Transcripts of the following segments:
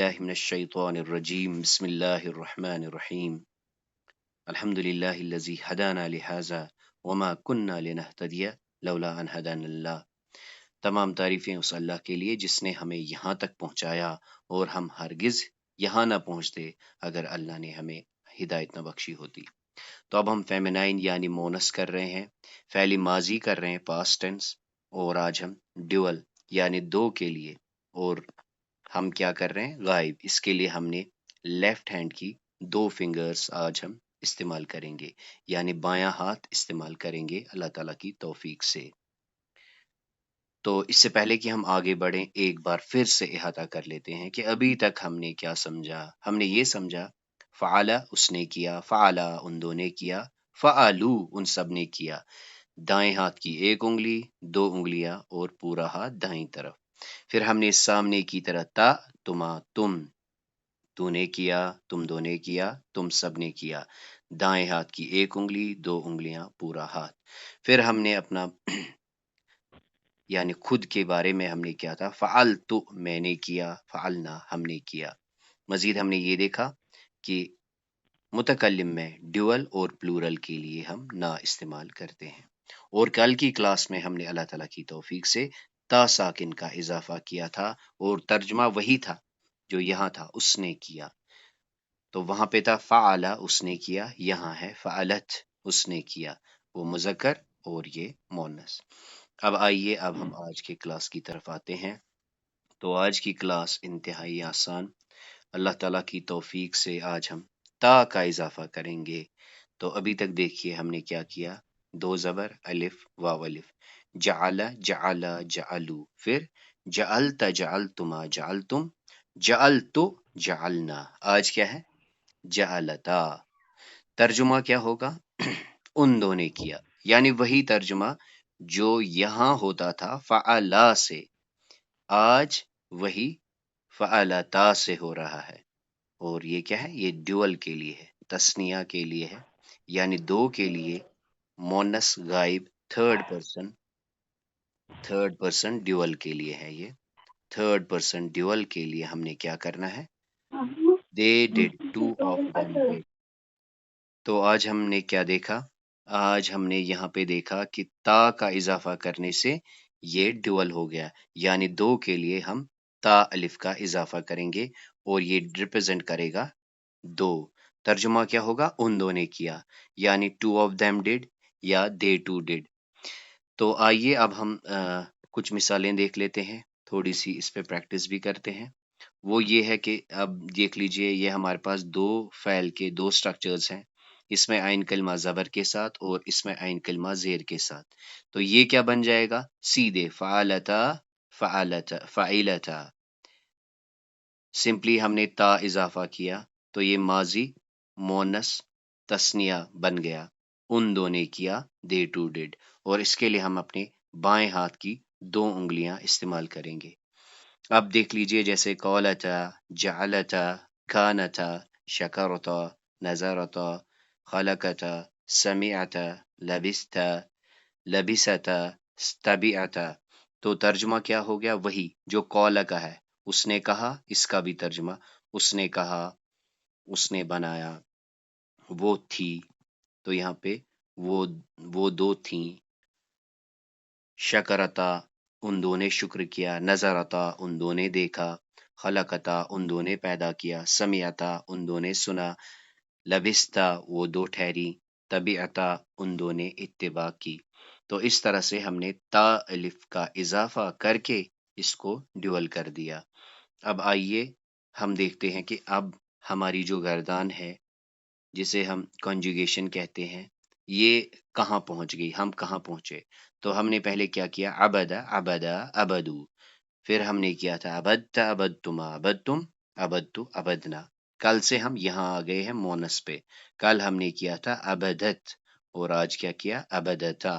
بالله من الشيطان الرجيم بسم الله الرحمن الرحيم الحمد لله الذي هدانا لهذا وما كنا لنهتدي لولا ان هدانا الله. تمام تعریفیں اس اللہ کے لیے جس نے ہمیں یہاں تک پہنچایا اور ہم ہرگز یہاں نہ پہنچتے اگر اللہ نے ہمیں ہدایت نہ بخشی ہوتی. تو اب ہم فیمینائن یعنی مونس کر رہے ہیں، فعل ماضی کر رہے ہیں پاسٹ ٹینس، اور آج ہم ڈیول یعنی دو کے لیے، اور ہم کیا کر رہے ہیں غائب. اس کے لیے ہم نے لیفٹ ہینڈ کی دو فنگرز آج ہم استعمال کریں گے، یعنی بایاں ہاتھ استعمال کریں گے اللہ تعالیٰ کی توفیق سے. تو اس سے پہلے کہ ہم آگے بڑھیں ایک بار پھر سے احاطہ کر لیتے ہیں کہ ابھی تک ہم نے کیا سمجھا. ہم نے یہ سمجھا فعلا اس نے کیا، فعلا ان دو نے کیا، فعلو ان سب نے کیا. دائیں ہاتھ کی ایک انگلی، دو انگلیاں اور پورا ہاتھ دائیں طرف. پھر ہم نے سامنے کی طرح تا، تما، تم، تو نے کیا، تم دو نے کیا، تم سب نے کیا. دائیں ہاتھ کی ایک انگلی، دو انگلیاں، پورا ہاتھ. پھر ہم نے اپنا یعنی خود کے بارے میں ہم نے کیا تھا فعلت میں نے کیا، فعلنا ہم نے کیا. مزید ہم نے یہ دیکھا کہ متکلم میں ڈیول اور پلورل کے لیے ہم نہ استعمال کرتے ہیں. اور کل کی کلاس میں ہم نے اللہ تعالیٰ کی توفیق سے تا ساکن کا اضافہ کیا تھا، اور ترجمہ وہی تھا جو یہاں تھا اس نے کیا. تو وہاں پہ تھا فعلا اس نے کیا، یہاں ہے فعلت اس نے کیا، وہ مذکر اور یہ مونس. اب آئیے اب ہم آج کے کلاس کی طرف آتے ہیں. تو آج کی کلاس انتہائی آسان، اللہ تعالیٰ کی توفیق سے آج ہم تا کا اضافہ کریں گے. تو ابھی تک دیکھیے ہم نے کیا کیا، دو زبر الف واو الف، جعل جعل جعلو، پھر جعلت جعلتما جعلتم، جعلت جعلنا. آج کیا ہے جعلتا. ترجمہ کیا ہوگا ان دو نے کیا، یعنی وہی ترجمہ جو یہاں ہوتا تھا فعلا سے، آج وہی فعلتا سے ہو رہا ہے. اور یہ کیا ہے، یہ ڈیول کے لیے ہے، تسنیہ کے لیے ہے، یعنی دو کے لیے مونس غائب تھرڈ پرسن ڈیول کے لیے ہے. یہ تھرڈ پرسن ڈیول کے لیے ہم نے کیا کرنا ہے، they did two of them did. تو آج ہم نے کیا دیکھا، آج ہم نے یہاں پہ دیکھا کہ تا کا اضافہ کرنے سے یہ ڈیول ہو گیا، یعنی دو کے لیے ہم تا الف کا اضافہ کریں گے اور یہ ریپرزینٹ کرے گا دو. ترجمہ کیا ہوگا ان دو نے کیا، یعنی ٹو آف them did یا they two did. تو آئیے اب ہم کچھ مثالیں دیکھ لیتے ہیں، تھوڑی سی اس پہ پریکٹس بھی کرتے ہیں. وہ یہ ہے کہ اب دیکھ لیجئے یہ ہمارے پاس دو فعل کے دو سٹرکچرز ہیں، اس میں عین کلمہ زبر کے ساتھ اور اس میں عین کلمہ زیر کے ساتھ. تو یہ کیا بن جائے گا، سیدھے فعلتا فعلتا فعلتا. سمپلی ہم نے تا اضافہ کیا تو یہ ماضی مونس تسنیہ بن گیا، ان دو نے کیا they two did. اور اس کے لیے ہم اپنے بائیں ہاتھ کی دو انگلیاں استعمال کریں گے. اب دیکھ لیجئے جیسے قولتا، جعلتا، کانتا، شکرتا، نظرتا، خلقتا، سمعتا، لبستا، لبستا، استبعتا. تو ترجمہ کیا ہو گیا، وہی جو قول کا ہے، اس نے کہا، اس کا بھی ترجمہ اس نے کہا، اس نے بنایا، وہ تھی. تو یہاں پہ وہ دو تھیں. شکرتا ان دو نے شکر کیا، نظرتا ان دو نے دیکھا، خلقتا ان دو نے پیدا کیا، سمعتا ان دو نے سنا، لبستا وہ دو ٹھہری، طبیعتا ان دو نے اتباع کی. تو اس طرح سے ہم نے تا الف کا اضافہ کر کے اس کو ڈیول کر دیا. اب آئیے ہم دیکھتے ہیں کہ اب ہماری جو گردان ہے جسے ہم کنجوگیشن کہتے ہیں، یہ کہاں پہنچ گئی، ہم کہاں پہنچے. تو ہم نے پہلے کیا کیا، عبدا عبدا عبدو، پھر ہم نے کیا تھا عبدتا عبدتما عبدتم عبدتو عبدنا. کل سے ہم یہاں آ گئے ہیں مونس پہ، کل ہم نے کیا تھا عبدت اور آج کیا کیا عبدتا.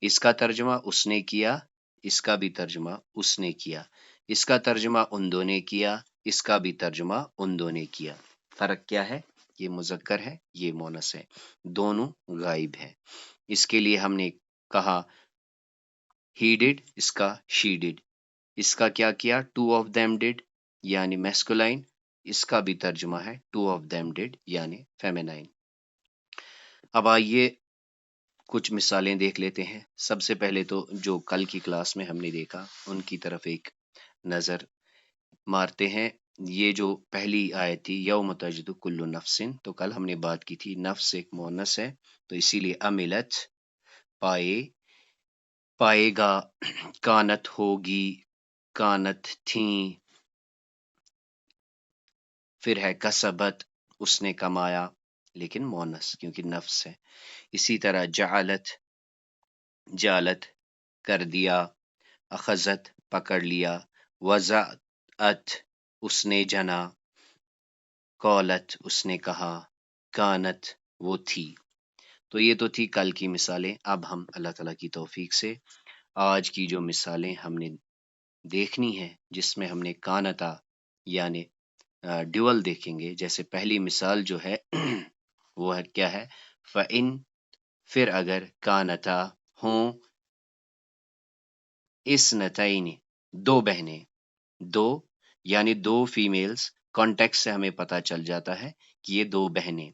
اس کا ترجمہ اس نے کیا، اس کا بھی ترجمہ اس نے کیا، اس کا ترجمہ ان دو نے کیا، اس کا بھی ترجمہ ان دو نے کیا. فرق کیا ہے، یہ مذکر ہے یہ مونس ہے، دونوں غائب ہے. اس کے لیے ہم نے کہا he did، اس کا she did. اس کا کیا کیا، two of them did یعنی میسکولائن، اس کا بھی ترجمہ ہے ٹو آف them did یعنی فیمینائن۔ اب آئیے کچھ مثالیں دیکھ لیتے ہیں۔ سب سے پہلے تو جو کل کی کلاس میں ہم نے دیکھا ان کی طرف ایک نظر مارتے ہیں۔ یہ جو پہلی آیت تھی یوم تجد کل نفسن، تو کل ہم نے بات کی تھی نفس ایک مؤنث ہے تو اسی لیے عملت پائے گا، کانت ہوگی، کانت تھیں، پھر ہے کسبت اس نے کمایا، لیکن مؤنث کیونکہ نفس ہے۔ اسی طرح جالت کر دیا، اخذت پکڑ لیا، وضعت اس نے جنا، قولت اس نے کہا، کانت وہ تھی۔ تو یہ تو تھی کل کی مثالیں۔ اب ہم اللہ تعالیٰ کی توفیق سے آج کی جو مثالیں ہم نے دیکھنی ہے، جس میں ہم نے کانتا یعنی ڈیول دیکھیں گے۔ جیسے پہلی مثال جو ہے وہ ہے کیا ہے، فَإِن، پھر اگر کانتا ہوں، اثنتین دو بہنیں، دو یعنی دو فیمیلز، کانٹیکٹ سے ہمیں پتہ چل جاتا ہے کہ یہ دو بہنیں۔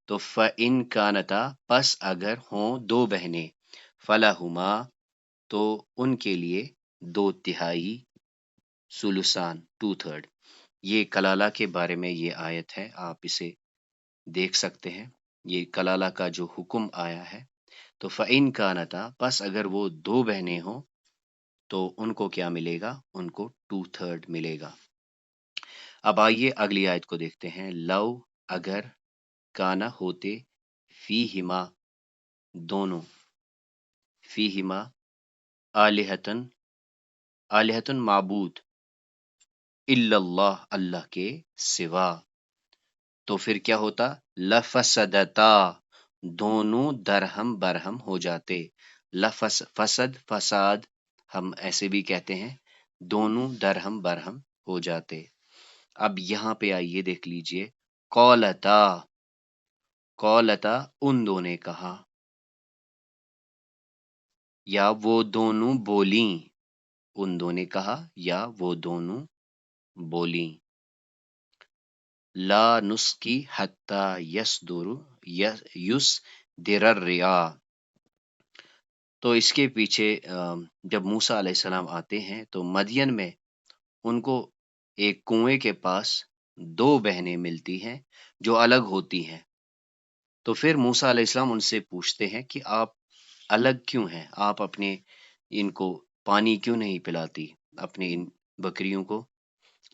تو فَإِن کانتا پس اگر ہوں دو بہنیں، فَلَہُمَا تو ان کے لیے دو تہائی، سلسان ٹو تھرڈ۔ یہ کلالہ کے بارے میں یہ آیت ہے، آپ اسے دیکھ سکتے ہیں۔ یہ کلالہ کا جو حکم آیا ہے، تو فَإِن کانتا پس اگر وہ دو بہنیں ہوں تو ان کو کیا ملے گا، ان کو ٹو تھرڈ ملے گا۔ اب آئیے اگلی آیت کو دیکھتے ہیں۔ لو اگر، کانا ہوتے، فیہما دونوں، فیہما آلہتن معبود، الا اللہ اللہ کے سوا، تو پھر کیا ہوتا، لفسدتا دونوں درہم برہم ہو جاتے۔ فساد ہم ایسے بھی کہتے ہیں، دونوں درہم برہم ہو جاتے۔ اب یہاں پہ آئیے دیکھ لیجئے، قولتا ان دو نے کہا، یا وہ دونوں بولیں، ان دو نے کہا یا وہ دونوں بولیں۔ لا نسقی حتی یصدر الرعاء، تو اس کے پیچھے جب موسیٰ علیہ السلام آتے ہیں تو مدین میں ان کو ایک کنویں کے پاس دو بہنیں ملتی ہیں جو الگ ہوتی ہیں۔ تو پھر موسیٰ علیہ السلام ان سے پوچھتے ہیں کہ آپ الگ کیوں ہیں، آپ اپنے ان کو پانی کیوں نہیں پلاتی، اپنے ان بکریوں کو؟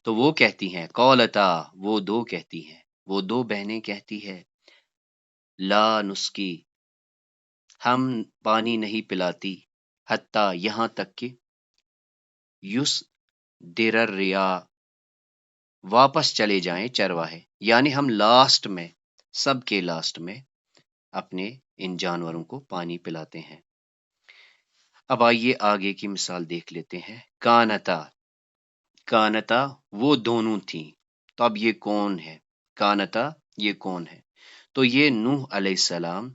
تو وہ کہتی ہیں، قولتا وہ دو کہتی ہیں، وہ دو بہنیں کہتی ہے، لا نسقی ہم پانی نہیں پلاتی، حتی یہاں تک کہ یصدر الرعاء واپس چلے جائیں چرواہے، یعنی ہم لاسٹ میں، سب کے لاسٹ میں اپنے ان جانوروں کو پانی پلاتے ہیں۔ اب آئیے آگے کی مثال دیکھ لیتے ہیں۔ کانتا وہ دونوں تھیں، تو اب یہ کون ہے، کانتا یہ کون ہے، تو یہ نوح علیہ السلام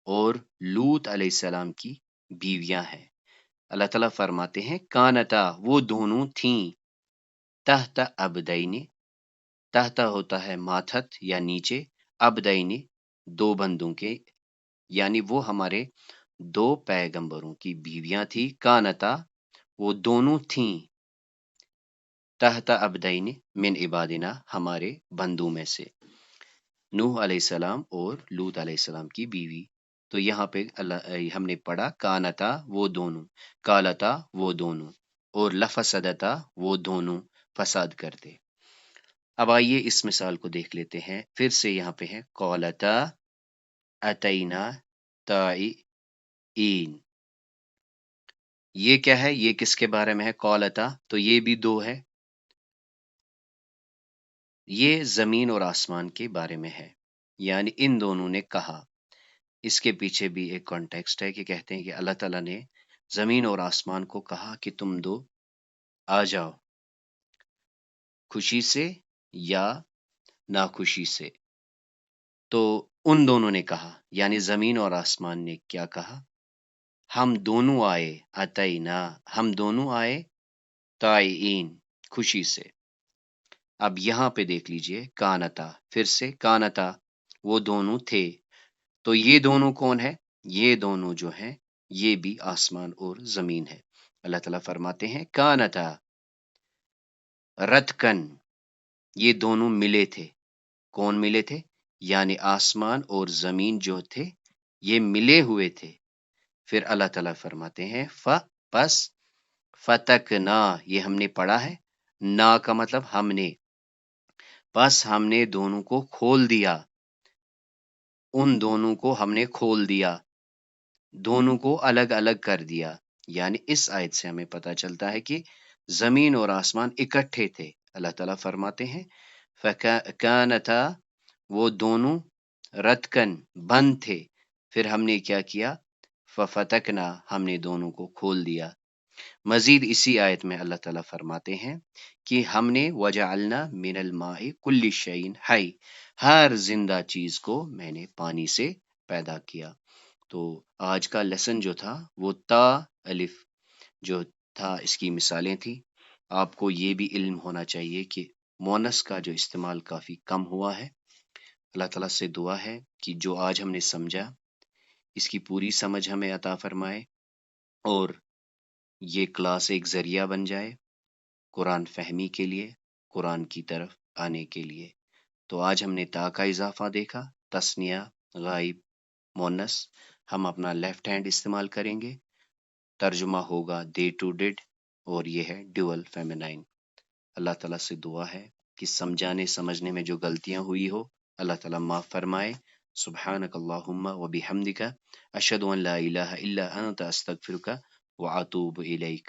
اور لوط علیہ السلام کی بیویاں ہیں۔ اللہ تعالیٰ فرماتے ہیں کانتا وہ دونوں تھیں، تحت عبدین، تحت ہوتا ہے ماتھت یا نیچے، عبدین دو بندوں کے، یعنی وہ ہمارے دو پیغمبروں کی بیویاں تھی، کانتا وہ دونوں تھیں، تحت عبدین من عبادنا ہمارے بندوں میں سے، نوح علیہ السلام اور لوط علیہ السلام کی بیوی۔ تو یہاں پہ ہم نے پڑھا کانتا وہ دونوں، کالتا وہ دونوں، اور لفسدتا وہ دونوں فساد کرتے۔ اب آئیے اس مثال کو دیکھ لیتے ہیں، پھر سے یہاں پہ ہے قولتا اتینا طائعین، یہ کیا ہے، یہ کس کے بارے میں ہے، قولتا تو یہ بھی دو ہے، یہ زمین اور آسمان کے بارے میں ہے، یعنی ان دونوں نے کہا۔ اس کے پیچھے بھی ایک کانٹیکسٹ ہے کہ کہتے ہیں کہ اللہ تعالیٰ نے زمین اور آسمان کو کہا کہ تم دو آ جاؤ، خوشی سے یا ناخوشی سے، تو ان دونوں نے کہا، یعنی زمین اور آسمان نے کیا کہا، ہم دونوں آئے، اتینا ہم دونوں آئے، طائعین خوشی سے۔ اب یہاں پہ دیکھ لیجئے کانتا، پھر سے کانتا، وہ دونوں تھے، تو یہ دونوں کون ہے؟ یہ دونوں جو ہیں یہ بھی آسمان اور زمین ہے۔ اللہ تعالیٰ فرماتے ہیں کانتا رتکن، یہ دونوں ملے تھے۔ کون ملے تھے؟ یعنی آسمان اور زمین جو تھے یہ ملے ہوئے تھے۔ پھر اللہ تعالیٰ فرماتے ہیں پس فتکنا، یہ ہم نے پڑھا ہے، نا کا مطلب ہم نے، پس ہم نے دونوں کو کھول دیا، ان دونوں کو ہم نے کھول دیا، دونوں کو الگ الگ کر دیا۔ یعنی اس آیت سے ہمیں پتہ چلتا ہے کہ زمین اور آسمان اکٹھے تھے۔ اللہ تعالیٰ فرماتے ہیں فَكَانَتَا، وہ دونوں رتکن بند تھے، پھر ہم نے کیا کیا؟ فَفَتَكْنَا، ہم نے دونوں کو کھول دیا۔ مزید اسی آیت میں اللہ تعالیٰ فرماتے ہیں کہ ہم نے وَجَعَلْنَا مِنَ الْمَاءِ كُلِّ شَيْءٍ حَيٍّ، ہر زندہ چیز کو میں نے پانی سے پیدا کیا۔ تو آج کا لیسن جو تھا وہ تا الف جو تھا اس کی مثالیں تھی۔ آپ کو یہ بھی علم ہونا چاہیے کہ مونس کا جو استعمال کافی کم ہوا ہے۔ اللہ تعالیٰ سے دعا ہے کہ جو آج ہم نے سمجھا اس کی پوری سمجھ ہمیں عطا فرمائے، اور یہ کلاس ایک ذریعہ بن جائے قرآن فہمی کے لیے، قرآن کی طرف آنے کے لیے۔ تو آج ہم نے تا کا اضافہ دیکھا، تثنیہ، غائب، مونس۔ ہم اپنا لیفٹ ہینڈ استعمال کریں گے، ترجمہ ہوگا دے ٹو ڈڈ، اور یہ ہے ڈیول فیمینائن۔ اللہ تعالیٰ سے دعا ہے کہ سمجھانے سمجھنے میں جو غلطیاں ہوئی ہو اللہ تعالیٰ معاف فرمائے۔ سبحانک اللہم و بحمدک، اشہد ان لا الہ الا انت استغفرک و اتوب الیک۔